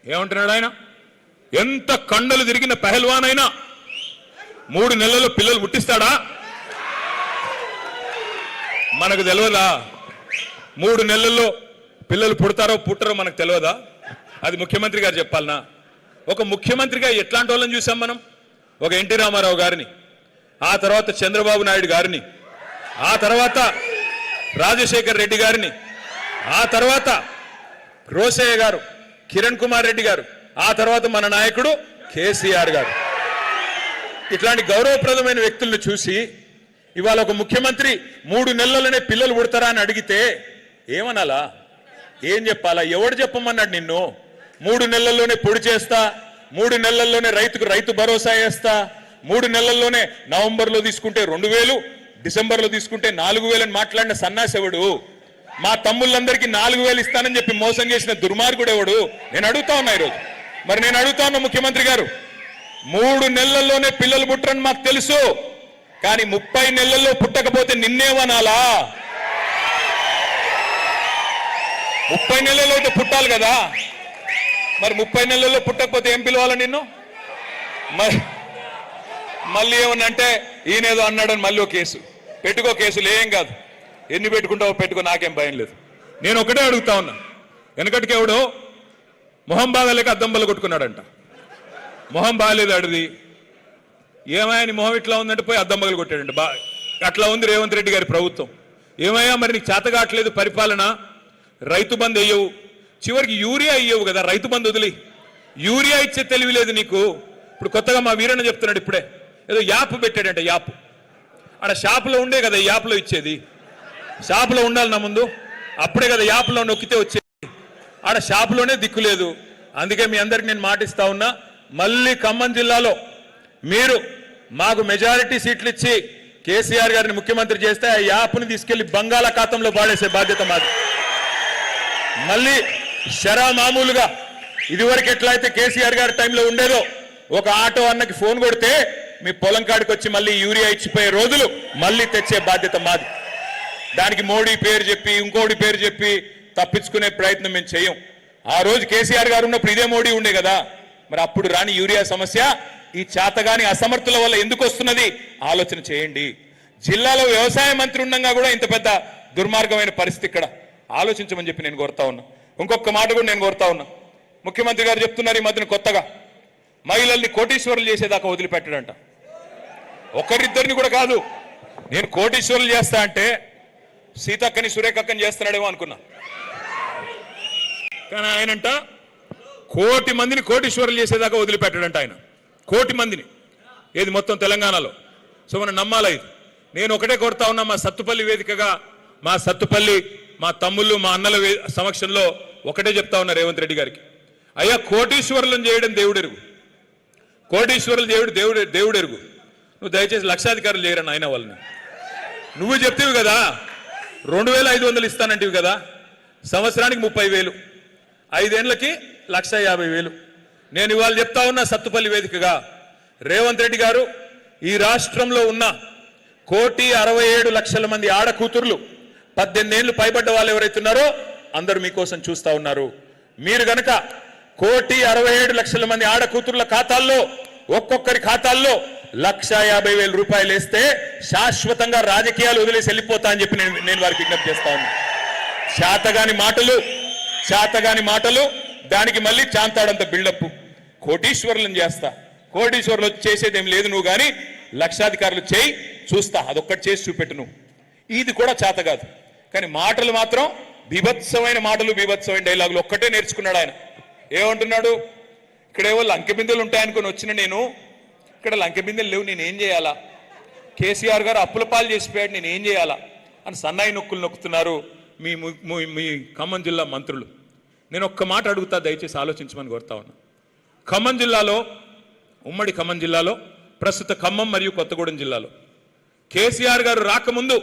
ఏమంటున్నాడు ఆయన? ఎంత కండలు తిరిగిన పెహల్వాన్ అయినా 3 నెలల్లో పిల్లలు పుట్టిస్తాడా? మనకు తెలియదా? 3 నెలల్లో పిల్లలు పుడతారో పుట్టరో మనకు తెలియదా? అది ముఖ్యమంత్రి గారు చెప్పాలనా? ఒక ముఖ్యమంత్రిగా ఎట్లాంటి వాళ్ళని చూసాం మనం? ఒక ఎన్టీ రామారావు గారిని, ఆ తర్వాత చంద్రబాబు నాయుడు గారిని, ఆ తర్వాత రాజశేఖర్ రెడ్డి గారిని, ఆ తర్వాత రోసయ్య గారు, కిరణ్ కుమార్ రెడ్డి గారు, ఆ తర్వాత మన నాయకుడు కేసీఆర్ గారు. ఇట్లాంటి గౌరవప్రదమైన వ్యక్తులను చూసి ఇవాళ ఒక ముఖ్యమంత్రి 3 నెలల్లోనే పిల్లలు పుడతారా అని అడిగితే ఏమనాలా? ఏం చెప్పాలా? ఎవడు చెప్పమన్నాడు నిన్ను? 3 నెలల్లోనే పొడి చేస్తా, 3 నెలల్లోనే రైతు భరోసా వేస్తా, 3 నెలల్లోనే నవంబర్లో తీసుకుంటే 2,000, డిసెంబర్లో తీసుకుంటే 4,000 మాట్లాడిన సన్నాసెవడు? మా తమ్ముళ్ళందరికీ 4,000 ఇస్తానని చెప్పి మోసం చేసిన దుర్మార్గుడు ఎవడు? నేను అడుగుతా ఉన్నా ఈరోజు. మరి నేను అడుగుతా ఉన్నా ముఖ్యమంత్రి గారు, 3 నెలల్లోనే పిల్లలు పుట్టరని మాకు తెలుసు, కానీ 30 నెలల్లో పుట్టకపోతే నిన్నేమనాలా? 30 నెలల్లో అయితే పుట్టాలి కదా. మరి 30 నెలల్లో పుట్టకపోతే ఏం పిలవాలా నిన్ను? మళ్ళీ ఏమన్నంటే ఈయనేదో అన్నాడని మళ్ళీ ఒక కేసు పెట్టుకో. కేసులు ఏం కాదు, ఎన్ని పెట్టుకుంటావో పెట్టుకో, నాకేం భయం లేదు. నేను ఒకటే అడుగుతా ఉన్నా, వెనకటికి ఎవడో మొహం బాగాలేక అద్దంబలు కొట్టుకున్నాడంట. మొహం బాగాలేదు అడిది, ఏమయ్యా మొహం ఇట్లా ఉందంటే పోయి అద్దంబలు కొట్టాడంట. అట్లా ఉంది రేవంత్ రెడ్డి గారి ప్రభుత్వం. ఏమయ్యా మరి నీకు చేత కావట్లేదు పరిపాలన, రైతు బంధు అయ్యవు, చివరికి యూరియా అయ్యవు కదా, రైతు బంధు వదిలి యూరియా ఇచ్చే తెలివి లేదు నీకు. ఇప్పుడు కొత్తగా మా వీరన్న చెప్తున్నాడు, ఇప్పుడే ఏదో యాప్ పెట్టాడంట. యాప్ ఆడ షాపులో ఉండే కదా యాప్లో ఇచ్చేది, షాపులో ఉండాలి నా ముందు, అప్పుడే కదా యాప్లో నొక్కితే వచ్చేది. ఆడ షాపులోనే దిక్కు లేదు. అందుకే మీ అందరికి నేను మాటిస్తా ఉన్నా, మళ్ళీ ఖమ్మం జిల్లాలో మీరు మాకు మెజారిటీ సీట్లు ఇచ్చి కేసీఆర్ గారిని ముఖ్యమంత్రి చేస్తే ఆ యాప్ని తీసుకెళ్లి బంగాళాఖాతంలో పాడేసే బాధ్యత మాది. మళ్ళీ షరా మామూలుగా ఇదివరకు ఎట్లయితే కేసీఆర్ గారి టైంలో ఉండేదో, ఒక ఆటో అన్నకి ఫోన్ కొడితే మీ పొలం కాడికి వచ్చి మళ్ళీ యూరియా ఇచ్చిపోయే రోజులు మళ్ళీ తెచ్చే బాధ్యత మాది. దానికి మోడీ పేరు చెప్పి ఇంకోటి పేరు చెప్పి తప్పించుకునే ప్రయత్నం మేము చేయం. ఆ రోజు కేసీఆర్ గారు ఉన్నప్పుడు ఇదే మోడీ ఉండే కదా, మరి అప్పుడు రాని యూరియా సమస్య ఈ చేతగాని అసమర్థుల వల్ల ఎందుకు వస్తున్నది ఆలోచన చేయండి. జిల్లాలో వ్యవసాయ మంత్రి ఉండగా కూడా ఇంత పెద్ద దుర్మార్గమైన పరిస్థితి ఇక్కడ ఆలోచించమని చెప్పి నేను కోరుతా ఉన్నా. ఇంకొక మాట కూడా నేను కోరుతా ఉన్నా, ముఖ్యమంత్రి గారు చెప్తున్నారు ఈ మధ్యన కొత్తగా మహిళల్ని కోటీశ్వరులు చేసేదాకా వదిలిపెట్టడంట. ఒకరిద్దరిని కూడా కాదు, నేను కోటీశ్వరులు చేస్తా అంటే సీతక్కని సురేఖక్కని చేస్తున్నాడేమో అనుకున్నా, కానీ ఆయనంట 1,000,000 మందిని కోటీశ్వరులు చేసేదాకా వదిలిపెట్టడంట ఆయన. 1,000,000 మందిని, ఏది మొత్తం తెలంగాణలో. సో మనం నమ్మాలా ఇది. నేను ఒకటే కోరుతా ఉన్నా, మా సత్తుపల్లి వేదికగా మా సత్తుపల్లి మా తమ్ముళ్ళు మా అన్నల సమక్షంలో ఒకటే చెప్తా ఉన్నా రేవంత్ రెడ్డి గారికి, అయ్యా కోటీశ్వరులను చేయడం దేవుడెరుగు, కోటీశ్వరులు దేవుడెరుగు, నువ్వు దయచేసి లక్షాధికారులు చేయరని ఆయన వాళ్ళని. నువ్వు చెప్తేవి కదా 2,500 ఇస్తానంటివి కదా, సంవత్సరానికి 30,000, 5 ఏళ్లకి 1,50,000. నేను ఇవాళ చెప్తా ఉన్నా సత్తుపల్లి వేదికగా, రేవంత్ రెడ్డి గారు ఈ రాష్ట్రంలో ఉన్న 1,67,00,000 మంది ఆడకూతుర్లు 18 ఏళ్లు పైబడ్డ వాళ్ళు ఎవరైతున్నారో అందరూ మీకోసం చూస్తా ఉన్నారు. మీరు గనక 1,67,00,000 మంది ఆడకూతుర్ల ఖాతాల్లో ఒక్కొక్కరి ఖాతాల్లో 1,50,000 రూపాయలు వేస్తే శాశ్వతంగా రాజకీయాలు వదిలేసి వెళ్ళిపోతా అని చెప్పి నేను వారికి విజ్ఞప్తి చేస్తా ఉన్నా. చేతగాని మాటలు దానికి మళ్ళీ చాంతాడంత బిల్డప్. కోటీశ్వరులను చేస్తా, కోటీశ్వరులు చేసేది ఏం లేదు, నువ్వు కానీ లక్షాధికారులు చేయి చూస్తా, అదొక్కటి చేసి చూపెట్టు నువ్వు. ఇది కూడా చేత కాదు, కానీ మాటలు మాత్రం బీభత్సమైన మాటలు, బీభత్సమైన డైలాగులు ఒక్కటే నేర్చుకున్నాడు ఆయన. ఏమంటున్నాడు, ఇక్కడేవో లంకె బిందెలు ఉంటాయనుకొని వచ్చిన నేను, ఇక్కడ లంకె బిందెలు లేవు, నేనేం చేయాలా? కేసీఆర్ గారు అప్పుల పాలు చేసిపోయాడు, నేనేం చేయాలా అని సన్నాయి నొక్కులు నొక్కుతున్నారు మీ ఖమ్మం జిల్లా మంత్రులు. నేను ఒక్క మాట అడుగుతా, దయచేసి ఆలోచించమని కోరుతా ఉన్నా. ఖమ్మం జిల్లాలో, ఉమ్మడి ఖమ్మం జిల్లాలో, ప్రస్తుత ఖమ్మం మరియు కొత్తగూడెం జిల్లాలో కేసీఆర్ గారు రాకముందు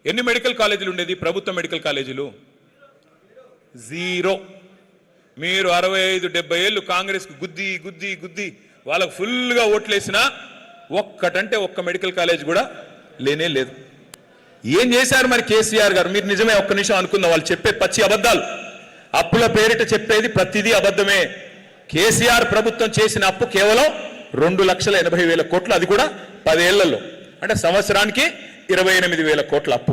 ఎన్ని మెడికల్ కాలేజీలు ఉండేది? ప్రభుత్వ మెడికల్ కాలేజీలు 0. మీరు 65-70 ఏళ్ళు కాంగ్రెస్కి గుద్ది వాళ్ళకు ఫుల్గా ఓట్లేసినా ఒక్కటంటే ఒక్క మెడికల్ కాలేజ్ కూడా లేనే లేదు. ఏం చేశారు మరి కేసీఆర్ గారు? మీరు నిజమే, ఒక్క నిమిషం అనుకుందాం, వాళ్ళు చెప్పే పచ్చి అబద్ధాలు, అప్పుల పేరిట చెప్పేది ప్రతిదీ అబద్ధమే. కేసీఆర్ ప్రభుత్వం చేసిన అప్పు కేవలం 2,80,000 కోట్లు, అది కూడా 10 ఏళ్లలో, అంటే సంవత్సరానికి 28,000 కోట్ల అప్పు.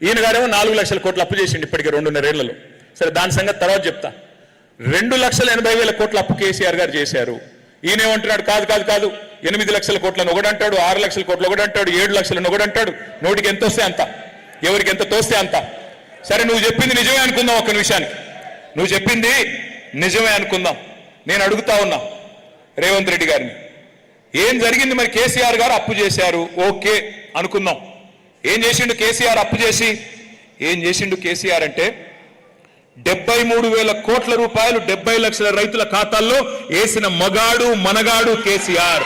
ఈయన గారేమో 4 లక్షల కోట్ల అప్పు చేసిండు ఇప్పటికే 2.5 ఏళ్లలో. సరే, దాని సంగతి తర్వాత చెప్తా. 2,80,000 కోట్ల అప్పు కేసీఆర్ గారు చేశారు. ఈయనేమంటున్నాడు, కాదు 8 లక్షల కోట్లను ఒకడంటాడు, 6 లక్షల కోట్లు ఒకడంటాడు, 7 లక్షలను ఒకడంటాడు. నోటికి ఎంత వస్తే అంత, ఎవరికి ఎంత తోస్తే అంత. సరే, నువ్వు చెప్పింది నిజమే అనుకుందాం, ఒక్క నిమిషానికి నువ్వు చెప్పింది నిజమే అనుకుందాం. నేను అడుగుతా ఉన్నా రేవంత్ రెడ్డి గారిని, ఏం జరిగింది మరి? కేసీఆర్ గారు అప్పు చేశారు, ఓకే అనుకుందాం. ఏం చేసిండు కేసీఆర్? అప్పు చేసి ఏం చేసిండు కేసీఆర్ అంటే 73,000 కోట్ల రూపాయలు 70 లక్షల రైతుల ఖాతాల్లో వేసిన మనగాడు కేసీఆర్.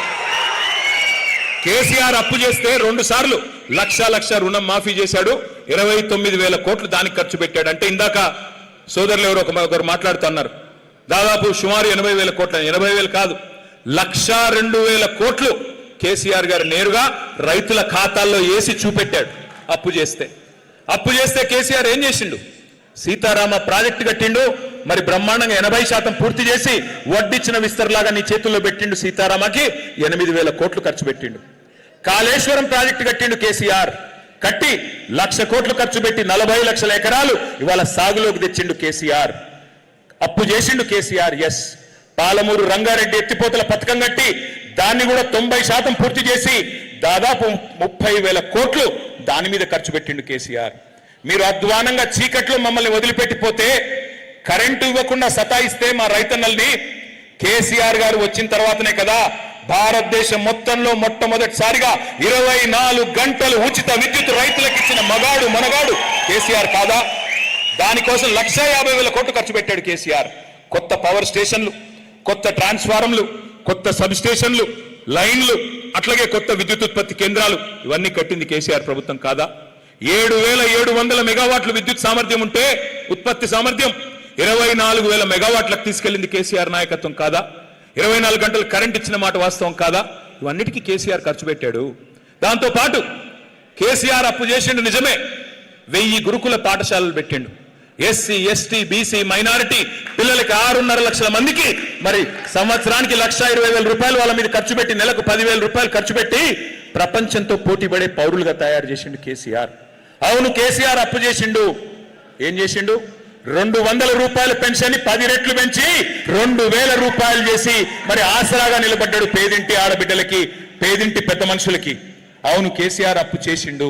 కేసీఆర్ అప్పు చేస్తే 2 సార్లు లక్ష రుణం మాఫీ చేశాడు. 29,000 కోట్లు దానికి ఖర్చు పెట్టాడు. అంటే ఇందాక సోదరులు ఎవరో ఒకరు మాట్లాడుతున్నారు, దాదాపు సుమారు 80,000 కోట్ల, 80,000 కాదు 1,02,000 కోట్లు కేసీఆర్ గారు నేరుగా రైతుల ఖాతాల్లో వేసి చూపెట్టాడు. అప్పు చేస్తే కేసీఆర్ ఏం చేసిండు? సీతారామ ప్రాజెక్టు కట్టిండు. మరి బ్రహ్మాండంగా 80% పూర్తి చేసి వడ్డిచ్చిన విస్తరలాగా నీ చేతుల్లో పెట్టిండు. సీతారామకి 8,000 కోట్లు ఖర్చు పెట్టిండు. కాళేశ్వరం ప్రాజెక్టు కట్టిండు కేసీఆర్, కట్టి 1,00,000 కోట్లు ఖర్చు పెట్టి 40 లక్షల ఎకరాలు ఇవాళ సాగులోకి తెచ్చిండు కేసీఆర్. అప్పు చేసిండు కేసీఆర్. ఎస్, పాలమూరు రంగారెడ్డి ఎత్తిపోతల పథకం కట్టి దాన్ని కూడా 90% పూర్తి చేసి దాదాపు 30,000 కోట్లు దాని మీద ఖర్చు పెట్టిండు కేసీఆర్. మీరు అధ్వానంగా చీకట్లో మమ్మల్ని వదిలిపెట్టిపోతే, కరెంటు ఇవ్వకుండా సతాయిస్తే మా రైతన్నల్ని కేసీఆర్ గారు వచ్చిన తర్వాతనే కదా భారతదేశం మొత్తంలో మొట్టమొదటిసారిగా 24 గంటలు ఉచిత విద్యుత్ రైతులకు ఇచ్చిన మనగాడు కేసీఆర్ కాదా? దానికోసం 1,50,000 కోట్లు ఖర్చు పెట్టాడు కేసీఆర్. కొత్త పవర్ స్టేషన్లు, కొత్త ట్రాన్స్ఫార్మర్లు, కొత్త సబ్ స్టేషన్లు, లైన్లు, అట్లాగే కొత్త విద్యుత్ ఉత్పత్తి కేంద్రాలు ఇవన్నీ కట్టింది కేసీఆర్ ప్రభుత్వం కాదా? 7,700 మెగావాట్లు విద్యుత్ సామర్థ్యం ఉంటే ఉత్పత్తి సామర్థ్యం 24,000 మెగావాట్లకు తీసుకెళ్లింది కేసీఆర్ నాయకత్వం కాదా? 24 గంటలు కరెంట్ ఇచ్చిన మాట వాస్తవం కాదా? ఇవన్నిటికీ కేసీఆర్ ఖర్చు పెట్టాడు. దాంతో పాటు కేసీఆర్ అప్పు చేసిండు నిజమే, 1000 గురుకుల పాఠశాలలు పెట్టిండు. ఎస్సీ, ఎస్టీ, బీసీ, మైనారిటీ పిల్లలకి 6.5 లక్షల మందికి మరి సంవత్సరానికి 1,20,000 రూపాయలు వాళ్ళ మీద ఖర్చు పెట్టి, నెలకు 10,000 రూపాయలు ఖర్చు పెట్టి ప్రపంచంతో పోటీపడే పౌరులుగా తయారు చేసిండు కేసీఆర్. అవును, కేసీఆర్ అప్పు చేసిండు. ఏం చేసిండు? 200 రూపాయల పెన్షన్ ని 10 రెట్లు పెంచి 2,000 రూపాయలు చేసి మరి ఆసరాగా నిలబడ్డాడు పేదింటి ఆడబిడ్డలకి, పేదింటి పెద్ద మనుషులకి. అవును, కేసీఆర్ అప్పు చేసిండు.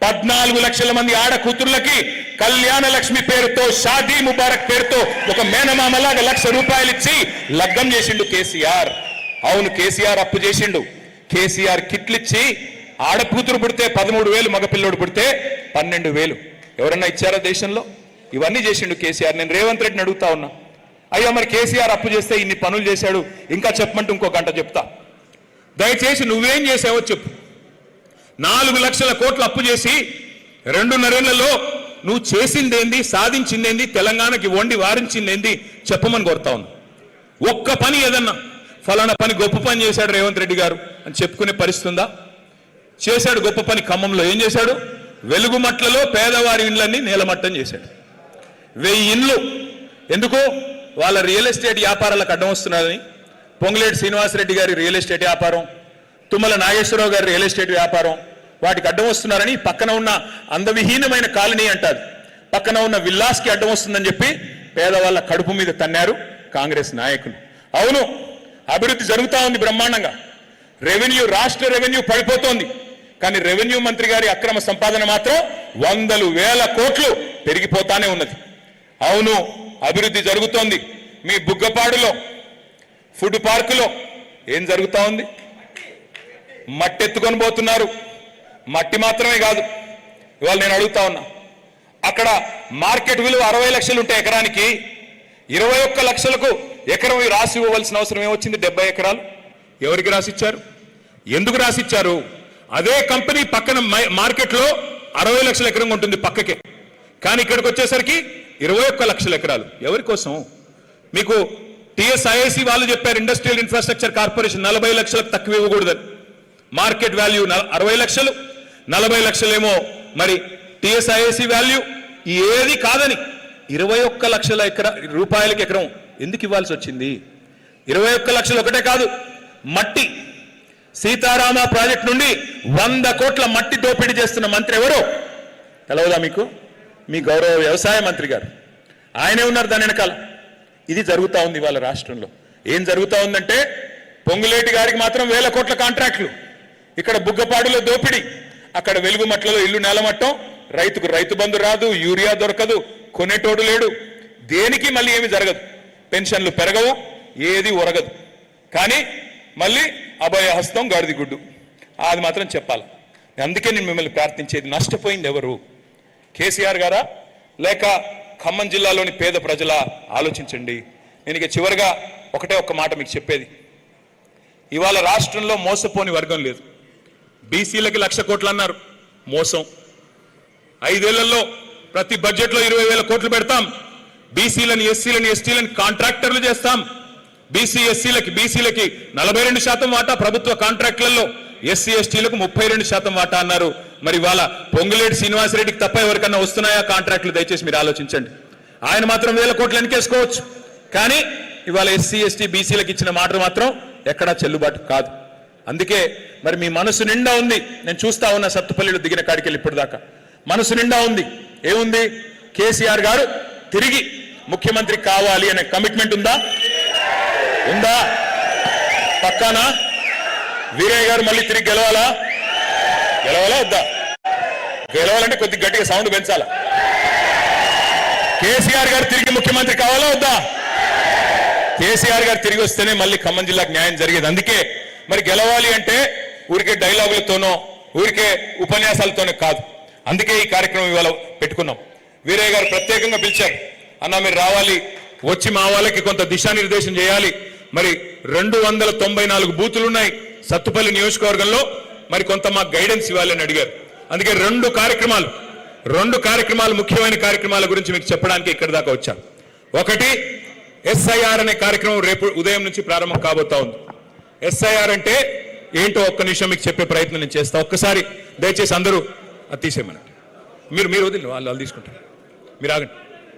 14 లక్షల మంది ఆడ కూతుర్లకి కళ్యాణ లక్ష్మి పేరుతో, షాదీ ముబారక్ పేరుతో ఒక మేనమామలాగా 1,00,000 రూపాయలు ఇచ్చి లగ్గం చేసిండు కేసీఆర్. అవును, కేసీఆర్ అప్పు చేసిండు. కేసీఆర్ కిట్లిచ్చి ఆడకూతురు పుడితే 13,000, మగపిల్లోడు పుడితే 12,000 ఎవరన్నా ఇచ్చారా దేశంలో? ఇవన్నీ చేసిండు కేసీఆర్. నేను రేవంత్ రెడ్డిని అడుగుతా ఉన్నా, అయ్యో మరి కేసీఆర్ అప్పు చేస్తే ఇన్ని పనులు చేశాడు, ఇంకా చెప్పమంటే ఇంకో గంట చెప్తా. దయచేసి నువ్వేం చేసావో చెప్పు. 4 లక్షల కోట్లు అప్పు చేసి 2.5 ఏళ్లలో నువ్వు చేసిందేంది, సాధించిందేంది, తెలంగాణకి వండి వారించిందేంది చెప్పమని కోరుతా ఉన్నా. ఒక్క పని ఏదన్నా ఫలానా పని గొప్ప పని చేశాడు రేవంత్ రెడ్డి గారు అని చెప్పుకునే పరిస్థితి ఉందా? చేశాడు గొప్ప పని. ఖమ్మంలో ఏం చేశాడు? వెలుగుమట్లలో పేదవారి ఇండ్లన్నీ నేలమట్టం చేశాడు. 1000 ఇండ్లు. ఎందుకు? వాళ్ళ రియల్ ఎస్టేట్ వ్యాపారాలకు అడ్డం వస్తున్నారని. పొంగులేటి శ్రీనివాసరెడ్డి గారి రియల్ ఎస్టేట్ వ్యాపారం, తుమ్మల నాగేశ్వరరావు గారి రియల్ ఎస్టేట్ వ్యాపారం, వాటికి అడ్డం వస్తున్నారని పక్కన ఉన్న అందవిహీనమైన కాలనీ అంటారు, పక్కన ఉన్న విల్లాస్కి అడ్డం వస్తుందని చెప్పి పేదవాళ్ళ కడుపు మీద తన్నారు కాంగ్రెస్ నాయకులు. అవును, అభివృద్ధి జరుగుతూ ఉంది బ్రహ్మాండంగా. రెవెన్యూ, రాష్ట్ర రెవెన్యూ పడిపోతోంది. కానీ రెవెన్యూ మంత్రి గారి అక్రమ సంపాదన మాత్రం 100,000 కోట్లు పెరిగిపోతానే ఉన్నది. అవును, అభివృద్ధి జరుగుతోంది. మీ బుగ్గపాడులో ఫుడ్ పార్కులో ఏం జరుగుతూ ఉంది? మట్టి ఎత్తుకొని పోతున్నారు. మట్టి మాత్రమే కాదు, ఇవాళ నేను అడుగుతా ఉన్నా, అక్కడ మార్కెట్ విలువ 60 లక్షలు ఉంటే ఎకరానికి 21 లక్షలకు ఎకరం రాసి ఇవ్వవలసిన అవసరం ఏమొచ్చింది? 70 ఎకరాలు. ఎవరికి రాసిచ్చారు? ఎందుకు రాసిచ్చారు? అదే కంపెనీ పక్కన మార్కెట్లో 60 లక్షల ఎకరం ఉంటుంది పక్కకే, కానీ ఇక్కడికి వచ్చేసరికి 21 లక్షల ఎకరాలు. ఎవరి కోసం? మీకు టిఎస్ఐఐసి వాళ్ళు చెప్పారు, ఇండస్ట్రియల్ ఇన్ఫ్రాస్ట్రక్చర్ కార్పొరేషన్ 40 లక్షలకు తక్కువ ఇవ్వకూడదని. మార్కెట్ వాల్యూ 60 లక్షలు, 40 లక్షలేమో మరి టిఎస్ఐఐసి వాల్యూ. ఏది కాదని 21 లక్షల రూపాయలకి ఎకరం ఎందుకు ఇవ్వాల్సి వచ్చింది? 21 లక్షలు ఒకటే కాదు, మట్టి. సీతారామ ప్రాజెక్ట్ నుండి 100 కోట్ల మట్టి దోపిడీ చేస్తున్న మంత్రి ఎవరు తెలవదా మీకు? మీ గౌరవ వ్యవసాయ మంత్రి గారు, ఆయనే ఉన్నారు దాని వెనకాల. ఇది జరుగుతూ ఉంది ఇవాళ రాష్ట్రంలో. ఏం జరుగుతూ ఉందంటే, పొంగులేటి గారికి మాత్రం 1000 కోట్ల కాంట్రాక్టులు, ఇక్కడ బుగ్గపాడులో దోపిడీ, అక్కడ వెలుగుమట్లలో ఇల్లు నేలమట్టం, రైతుకు రైతు బంధు రాదు, యూరియా దొరకదు, కొనేటోడు లేడు, దేనికి మళ్ళీ ఏమి జరగదు, పెన్షన్లు పెరగవు, ఏది ఒరగదు. కానీ మళ్ళీ అభయహస్తం గాడిది గుడ్డు, అది మాత్రం చెప్పాలి. అందుకే నేను మిమ్మల్ని ప్రార్థించేది, నష్టపోయింది ఎవరు? కేసీఆర్ గారా లేక ఖమ్మం జిల్లాలోని పేద ప్రజల? ఆలోచించండి. నేను ఇక చివరిగా ఒక్క మాట మీకు చెప్పేది, ఇవాళ రాష్ట్రంలో మోసపోని వర్గం లేదు. బీసీలకి 1,00,000 కోట్లు అన్నారు, మోసం. 5 ఏళ్లలో ప్రతి బడ్జెట్లో 20,000 కోట్లు పెడతాం. బీసీలను, ఎస్సీలను, ఎస్టీలను కాంట్రాక్టర్లు చేస్తాం. బీసీలకి 42% వాటా ప్రభుత్వ కాంట్రాక్టులలో, ఎస్సీ ఎస్టీలకు 32% వాటా అన్నారు. మరి వాళ్ళ పొంగులేటి శ్రీనివాసరెడ్డికి తప్ప ఎవరికన్నా వస్తున్నాయా కాంట్రాక్టులు? దయచేసి మీరు ఆలోచించండి. ఆయన మాత్రం 1000 కోట్లు వెనకేసుకోవచ్చు, కానీ ఇవాళ ఎస్సీ ఎస్టీ బీసీలకు ఇచ్చిన మాట మాత్రం ఎక్కడా చెల్లుబాటు కాదు. అందుకే మరి మీ మనసు నిండా ఉంది. నేను చూస్తా ఉన్నా సత్తుపల్లిలో దిగిన కాడికి వెళ్ళి ఇప్పటిదాకా మనసు నిండా ఉంది. ఏముంది? కేసీఆర్ గారు తిరిగి ముఖ్యమంత్రి కావాలి అనే కమిట్మెంట్ ఉందా? పక్కానా? వీరయ్య గారు మళ్ళీ తిరిగి గెలవాలా వద్దా? గెలవాలంటే కొద్దిగా గట్టిగా సౌండ్ పెంచాలా? కేసీఆర్ గారు తిరిగి ముఖ్యమంత్రి కావాలా వద్దా? కేసీఆర్ గారు తిరిగి వస్తేనే మళ్ళీ ఖమ్మం జిల్లాకు న్యాయం జరిగేది. అందుకే మరి గెలవాలి అంటే ఊరికే డైలాగులతోనో ఊరికే ఉపన్యాసాలతోనే కాదు. అందుకే ఈ కార్యక్రమం ఇవాళ పెట్టుకున్నాం. వీరయ్య గారు ప్రత్యేకంగా పిలిచారు, అన్న మీరు రావాలి, వచ్చి మా వాళ్ళకి కొంత దిశానిర్దేశం చేయాలి. మరి 294 బూతులు ఉన్నాయి సత్తుపల్లి నియోజకవర్గంలో, మరి కొంత మాకు గైడెన్స్ ఇవ్వాలని అడిగారు. అందుకే రెండు కార్యక్రమాలు ముఖ్యమైన కార్యక్రమాల గురించి మీకు చెప్పడానికి ఇక్కడ దాకా వచ్చాను. ఒకటి, ఎస్ఐఆర్ అనే కార్యక్రమం రేపు ఉదయం నుంచి ప్రారంభం కాబోతా ఉంది. ఎస్ఐఆర్ అంటే ఏంటో ఒక్క నిమిషం మీకు చెప్పే ప్రయత్నం నేను చేస్తా. ఒక్కసారి దయచేసి అందరూ అది తీసేయమనండి. మీరు వదిలి వాళ్ళు తీసుకుంటారు. మీరు ఆగండి.